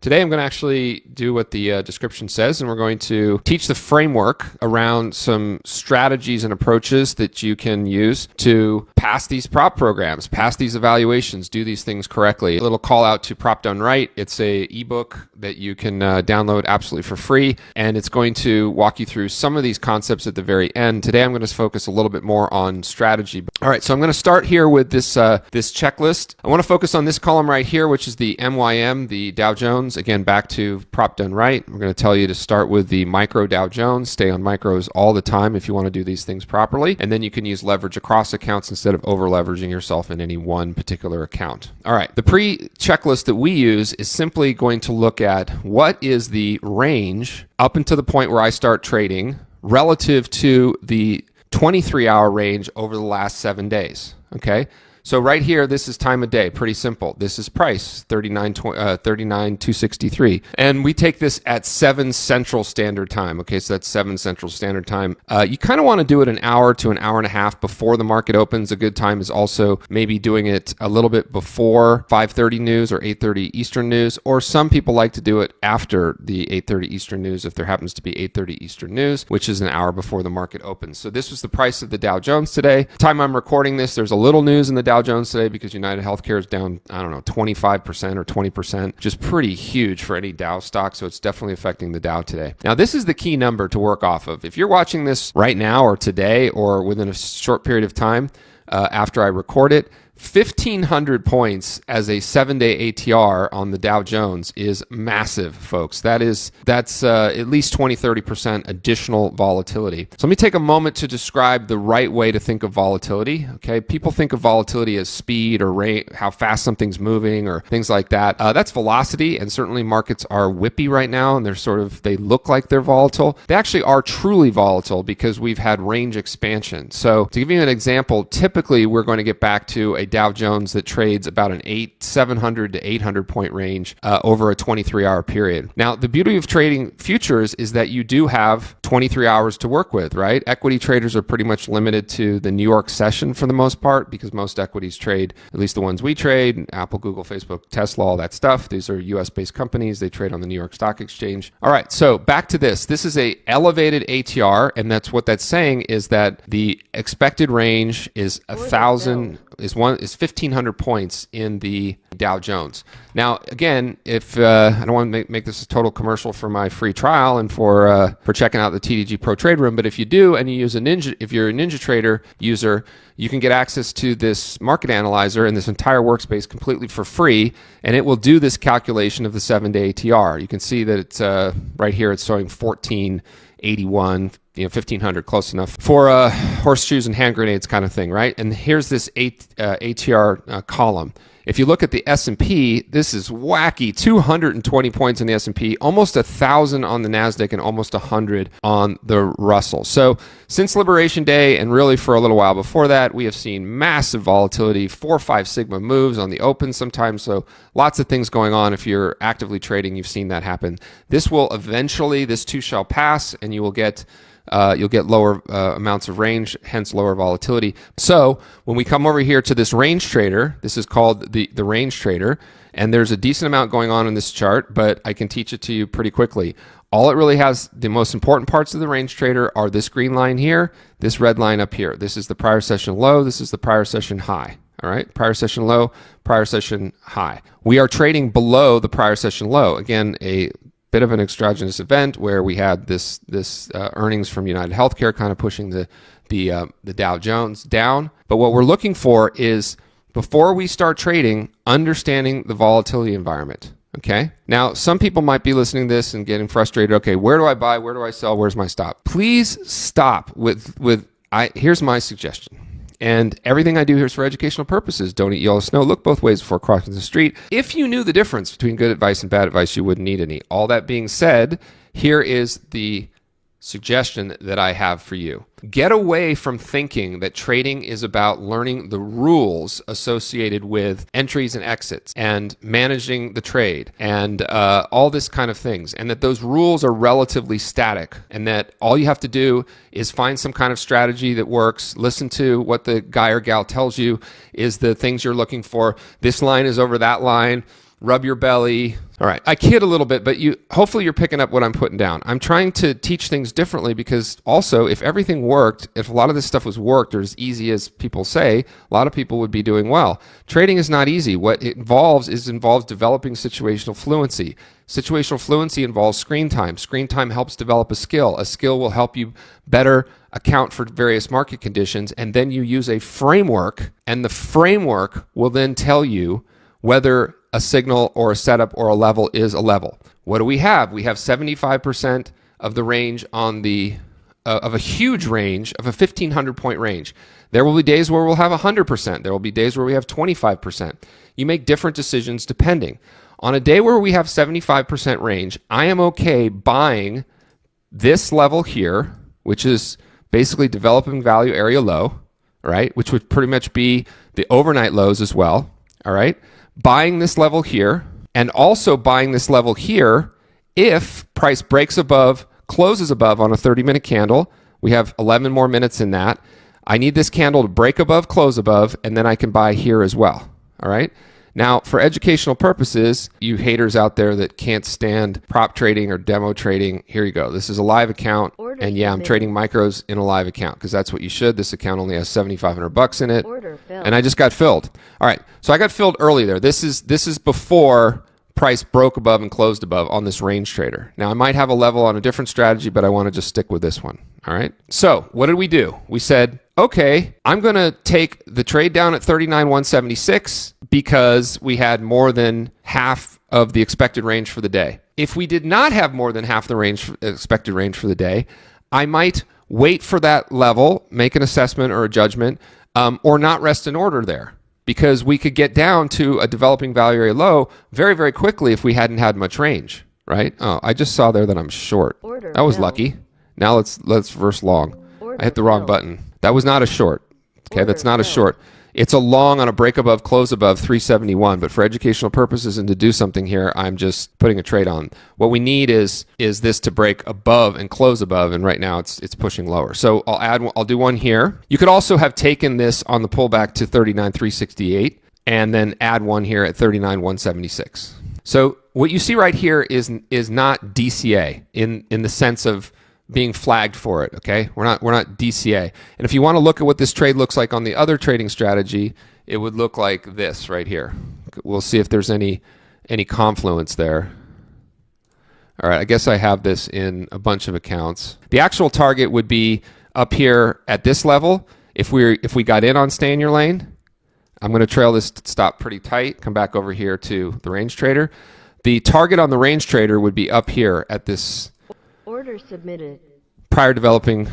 Today I'm going to actually do what the description says, and we're going to teach the framework around some strategies and approaches that you can use to pass these prop programs, pass these evaluations, do these things correctly. A little call out to Prop Done Right. It's a ebook that you can download absolutely for free, and it's going to walk you through some of these concepts at the very end. Today I'm going to focus a little bit more on strategy. All right, so I'm going to start here with this checklist. I want to focus on this column right here, which is the MYM, the Dow Jones. Again, back to Prop Done Right. We're going to tell you to start with the micro Dow Jones. Stay on micros all the time if you want to do these things properly. And then you can use leverage across accounts instead of over leveraging yourself in any one particular account. All right, the pre-checklist that we use is simply going to look at what is the range up until the point where I start trading relative to the 23-hour range over the last 7 days. Okay. So right here, this is time of day, pretty simple. This is price, 39,263. And we take this at 7 Central Standard Time. Okay, so that's 7 Central Standard Time. You kind of want to do it an hour to an hour and a half before the market opens. A good time is also maybe doing it a little bit before 5:30 news or 8:30 Eastern news, or some people like to do it after the 8:30 Eastern news if there happens to be 8:30 Eastern news, which is an hour before the market opens. So this was the price of the Dow Jones today. Time I'm recording this, there's a little news in the Dow Jones today because United Healthcare is down, 25% or 20%, just pretty huge for any Dow stock. So it's definitely affecting the Dow today. Now, this is the key number to work off of. If you're watching this right now or today or within a short period of time after I record it, 1,500 points as a 7-day ATR on the Dow Jones is massive, folks. That's at least 20-30% additional volatility. So let me take a moment to describe the right way to think of volatility. Okay, people think of volatility as speed or rate, how fast something's moving or things like that. That's velocity, and certainly markets are whippy right now, and they look like they're volatile. They actually are truly volatile because we've had range expansion. So to give you an example, typically we're going to get back to a Dow Jones that trades about an 700 to 800 point range over a 23-hour period. Now, the beauty of trading futures is that you do have 23 hours to work with, right? Equity traders are pretty much limited to the New York session for the most part because most equities trade, at least the ones we trade, Apple, Google, Facebook, Tesla, all that stuff. These are US-based companies. They trade on the New York Stock Exchange. All right, so back to this. This is a elevated ATR, and that's what that's saying is that the expected range is 1,500 points in the Dow Jones. Now, again, if I don't want to make this a total commercial for my free trial and for checking out the TDG Pro Trade Room, but if you do and you use if you're a NinjaTrader user, you can get access to this market analyzer and this entire workspace completely for free, and it will do this calculation of the 7-day ATR. You can see that it's right here. It's showing 1481. 1,500, close enough for horseshoes and hand grenades kind of thing, right? And here's this ATR column. If you look at the S&P, this is wacky. 220 points in the S&P, almost 1,000 on the NASDAQ, and almost 100 on the Russell. So since Liberation Day, and really for a little while before that, we have seen massive volatility, 4 or 5 sigma moves on the open sometimes. So lots of things going on. If you're actively trading, you've seen that happen. This will eventually, this too shall pass, and you'll get lower amounts of range, hence lower volatility. So when we come over here to this range trader, this is called the range trader, and there's a decent amount going on in this chart, but I can teach it to you pretty quickly. All it really has, the most important parts of the range trader are this green line here, this red line up here. This is the prior session low, this is the prior session high. All right, prior session low, prior session high. We are trading below the prior session low. Again, a bit of an exogenous event where we had this earnings from United Healthcare kind of pushing the Dow Jones down. But what we're looking for is, before we start trading, understanding the volatility environment. Okay. Now, some people might be listening to this and getting frustrated. Okay, where do I buy? Where do I sell? Where's my stop? Please stop here's my suggestion. And everything I do here is for educational purposes. Don't eat yellow snow. Look both ways before crossing the street. If you knew the difference between good advice and bad advice, you wouldn't need any. All that being said, here is the suggestion that I have for you. Get away from thinking that trading is about learning the rules associated with entries and exits and managing the trade and all this kind of things, and that those rules are relatively static, and that all you have to do is find some kind of strategy that works, listen to what the guy or gal tells you is the things you're looking for. This line is over that line. rub your belly. All right, I kid a little bit, but hopefully you're picking up what I'm putting down. I'm trying to teach things differently because also if everything worked, if a lot of this stuff was worked or as easy as people say, a lot of people would be doing well. Trading is not easy. What it involves developing situational fluency. Situational fluency involves screen time. Screen time helps develop a skill. A skill will help you better account for various market conditions, and then you use a framework, and the framework will then tell you whether a signal or a setup or a level is a level. What do we have? We have 75% of the range on the of a huge range of a 1,500 point range. There will be days where we'll have 100%. There will be days where we have 25%. You make different decisions depending. On a day where we have 75% range, I am okay buying this level here, which is basically developing value area low, right? Which would pretty much be the overnight lows as well, all right? Buying this level here, and also buying this level here if price breaks above, closes above on a 30-minute candle. We have 11 more minutes in that. I need this candle to break above, close above, and then I can buy here as well, all right? Now, for educational purposes, you haters out there that can't stand prop trading or demo trading, here you go. This is a live account, and yeah, I'm trading micros in a live account because that's what you should. This account only has $7,500 in it, and I just got filled. All right, so I got filled early there. This is before price broke above and closed above on this range trader. Now, I might have a level on a different strategy, but I want to just stick with this one. All right, so what did we do? We said, okay, I'm going to take the trade down at 39,176 because we had more than half of the expected range for the day. If we did not have more than half the expected range for the day, I might wait for that level, make an assessment or a judgment, or not rest an order there, because we could get down to a developing value area low very, very quickly if we hadn't had much range, right? Oh, I just saw there that I'm short. That was lucky. Now let's reverse long. I hit the wrong button. That was not a short. Okay, that's not a short. It's a long on a break above, close above 371, but for educational purposes and to do something here, I'm just putting a trade on. What we need is this to break above and close above, and right now it's pushing lower. So I'll do one here. You could also have taken this on the pullback to 39,368 and then add one here at 39,176. So what you see right here is not DCA in the sense of being flagged for it, okay? We're not DCA. And if you want to look at what this trade looks like on the other trading strategy, it would look like this right here. We'll see if there's any confluence there. All right, I guess I have this in a bunch of accounts. The actual target would be up here at this level. If we got in on stay in your lane, I'm going to trail this stop pretty tight, come back over here to the range trader. The target on the range trader would be up here at this order submitted. Prior developing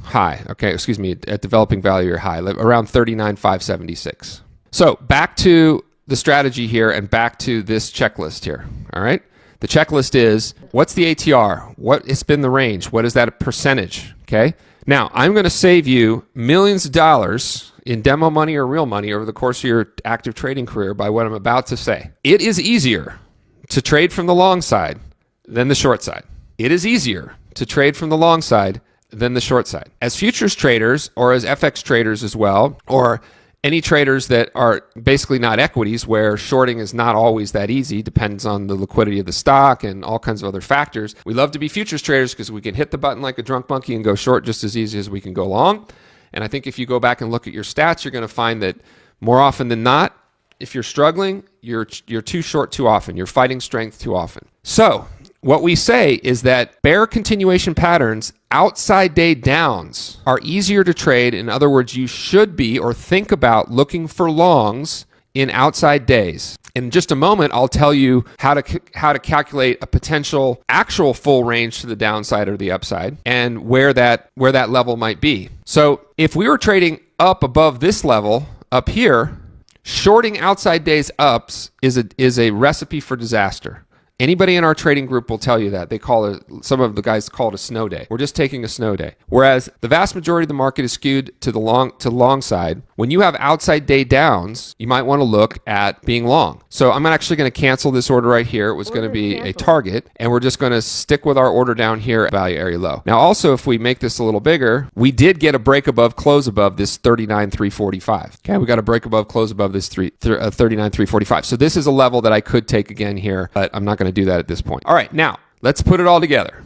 high, okay, excuse me, at developing value or high, around 39,576. So back to the strategy here and back to this checklist here, all right? The checklist is, what's the ATR? What has been the range? What is that a percentage, okay? Now, I'm going to save you millions of dollars in demo money or real money over the course of your active trading career by what I'm about to say. It is easier to trade from the long side than the short side. It is easier to trade from the long side than the short side. As futures traders or as FX traders as well, or any traders that are basically not equities where shorting is not always that easy, depends on the liquidity of the stock and all kinds of other factors. We love to be futures traders because we can hit the button like a drunk monkey and go short just as easy as we can go long. And I think if you go back and look at your stats, you're going to find that more often than not, if you're struggling, you're too short too often. You're fighting strength too often. So what we say is that bear continuation patterns, outside day downs, are easier to trade. In other words, you should be or think about looking for longs in outside days. In just a moment, I'll tell you how to calculate a potential actual full range to the downside or the upside and where that level might be. So if we were trading up above this level up here, shorting outside days ups is a recipe for disaster. Anybody in our trading group will tell you that. They call it, some of the guys call it a snow day. We're just taking a snow day. Whereas the vast majority of the market is skewed to the long side. When you have outside day downs, you might want to look at being long. So I'm actually going to cancel this order right here. It was going to be a target, and we're just going to stick with our order down here at value area low. Now also, if we make this a little bigger, we did get a break above, close above this 39,345. Okay, we got a break above, close above this 39,345. So this is a level that I could take again here, but I'm not going to do that at this point. All right, now let's put it all together.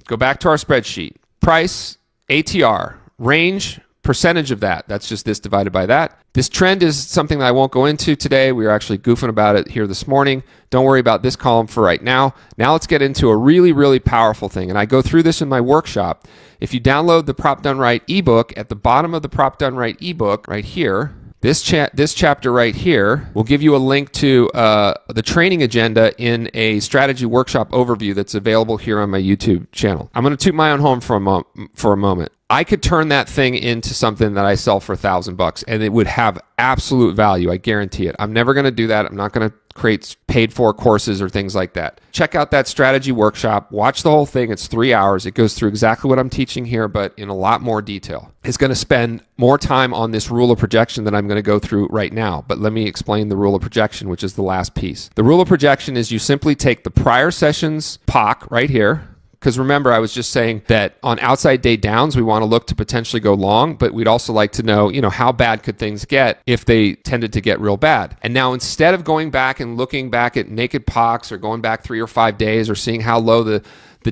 Go back to our spreadsheet. Price, ATR, range, percentage of that. That's just this divided by that. This trend is something that I won't go into today. We were actually goofing about it here this morning. Don't worry about this column for right now. Now let's get into a really, really powerful thing. And I go through this in my workshop. If you download the Prop Done Right ebook, at the bottom of the Prop Done Right ebook right here, this chapter right here will give you a link to the training agenda in a strategy workshop overview that's available here on my YouTube channel. I'm going to toot my own horn for a moment. I could turn that thing into something that I sell for $1,000 and it would have absolute value. I guarantee it. I'm never going to do that. I'm not going to create paid for courses or things like that. Check out that strategy workshop. Watch the whole thing. It's 3 hours. It goes through exactly what I'm teaching here, but in a lot more detail. It's going to spend more time on this rule of projection that I'm going to go through right now. But let me explain the rule of projection, which is the last piece. The rule of projection is you simply take the prior session's POC right here. Because remember, I was just saying that on outside day downs, we want to look to potentially go long, but we'd also like to know, how bad could things get if they tended to get real bad. And now instead of going back and looking back at naked POCs or going back 3 or 5 days or seeing how low the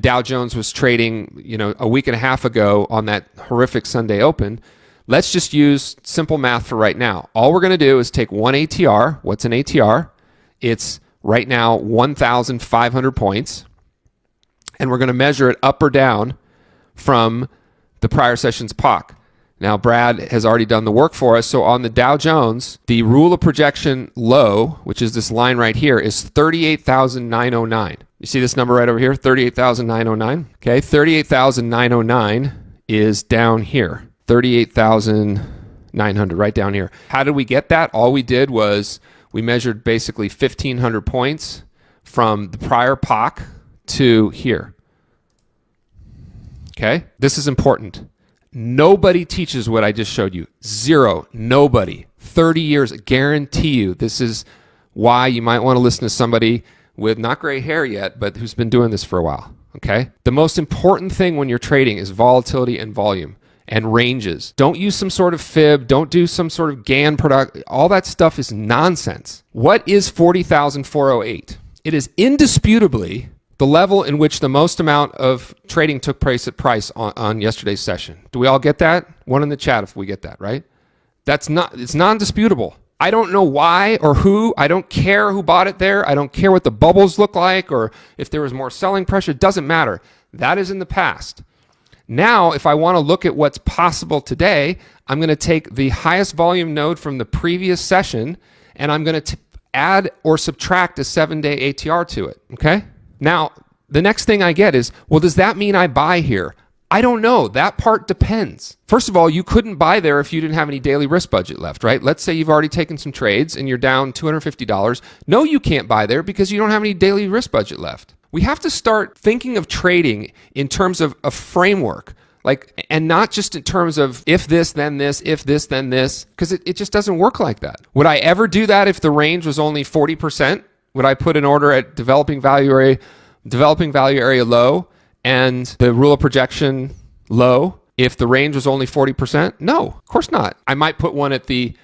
Dow Jones was trading, a week and a half ago on that horrific Sunday open, let's just use simple math for right now. All we're going to do is take one ATR. What's an ATR? It's right now 1,500 points. And we're going to measure it up or down from the prior session's POC. Now, Brad has already done the work for us. So on the Dow Jones, the rule of projection low, which is this line right here, is 38,909. You see this number right over here, 38,909? Okay, 38,909 is down here, 38,900 right down here. How did we get that? All we did was we measured basically 1,500 points from the prior POC to here. Okay, this is important. Nobody teaches what I just showed you. Zero. Nobody. 30 years, guarantee you. This is why you might want to listen to somebody with not gray hair yet, but who's been doing this for a while. Okay, the most important thing when you're trading is volatility and volume and ranges. Don't use some sort of fib. Don't do some sort of GAN product. All that stuff is nonsense. What is 40,408? It is indisputably the level in which the most amount of trading took place at price on yesterday's session. Do we all get that? One in the chat if we get that, right? It's non-disputable. I don't know why or who. I don't care who bought it there. I don't care what the bubbles look like or if there was more selling pressure. It doesn't matter. That is in the past. Now, if I want to look at what's possible today, I'm going to take the highest volume node from the previous session and I'm going to add or subtract a 7-day ATR to it, okay? Now, the next thing I get is, well, does that mean I buy here? I don't know. That part depends. First of all, you couldn't buy there if you didn't have any daily risk budget left, right? Let's say you've already taken some trades and you're down $250. No, you can't buy there because you don't have any daily risk budget left. We have to start thinking of trading in terms of a framework, and not just in terms of if this, then this, if this, then this, because it just doesn't work like that. Would I ever do that if the range was only 40%? Would I put an order at developing value area low and the rule of projection low if the range was only 40%? No, of course not. I might put one at the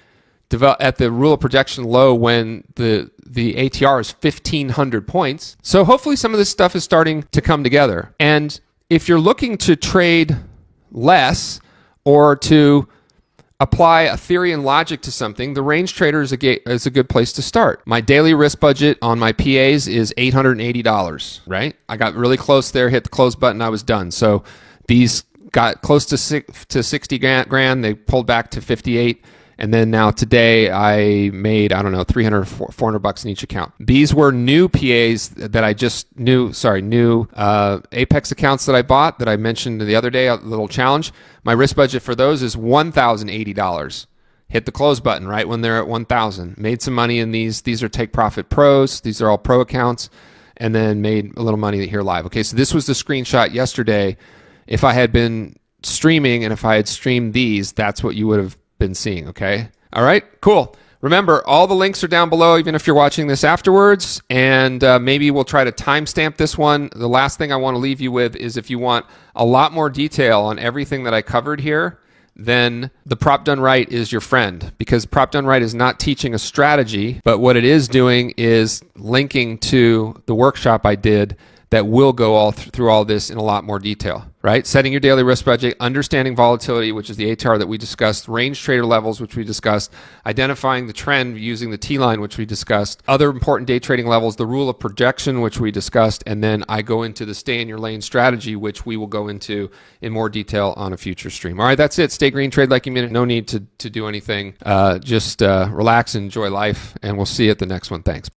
rule of projection low when the ATR is 1,500 points. So hopefully some of this stuff is starting to come together. And if you're looking to trade less or to apply a theory and logic to something, the range trader is a good place to start. My daily risk budget on my PAs is $880, right? I got really close there, hit the close button, I was done. So these got close to 60 grand, they pulled back to 58. And then now today I made, I don't know, $300, $400 in each account. These were new PAs that I just new Apex accounts that I bought that I mentioned the other day, a little challenge. My risk budget for those is $1,080. Hit the close button right when they're at 1,000. Made some money in these. These are Take Profit Pros. These are all pro accounts. and then made a little money here live. Okay, so this was the screenshot yesterday. If I had been streaming and if I had streamed these, that's what you would have been seeing, okay? All right, cool. Remember, all the links are down below, even if you're watching this afterwards, and maybe we'll try to timestamp this one. The last thing I want to leave you with is if you want a lot more detail on everything that I covered here, then the Prop Done Right is your friend, because Prop Done Right is not teaching a strategy, but what it is doing is linking to the workshop I did that will go all through all this in a lot more detail, right? Setting your daily risk budget, understanding volatility, which is the ATAR that we discussed, range trader levels, which we discussed, identifying the trend using the T-line, which we discussed, other important day trading levels, the rule of projection, which we discussed, and then I go into the stay in your lane strategy, which we will go into in more detail on a future stream. All right, that's it. Stay green, trade like you mean it. No need to do anything. Just relax and enjoy life, and we'll see you at the next one. Thanks.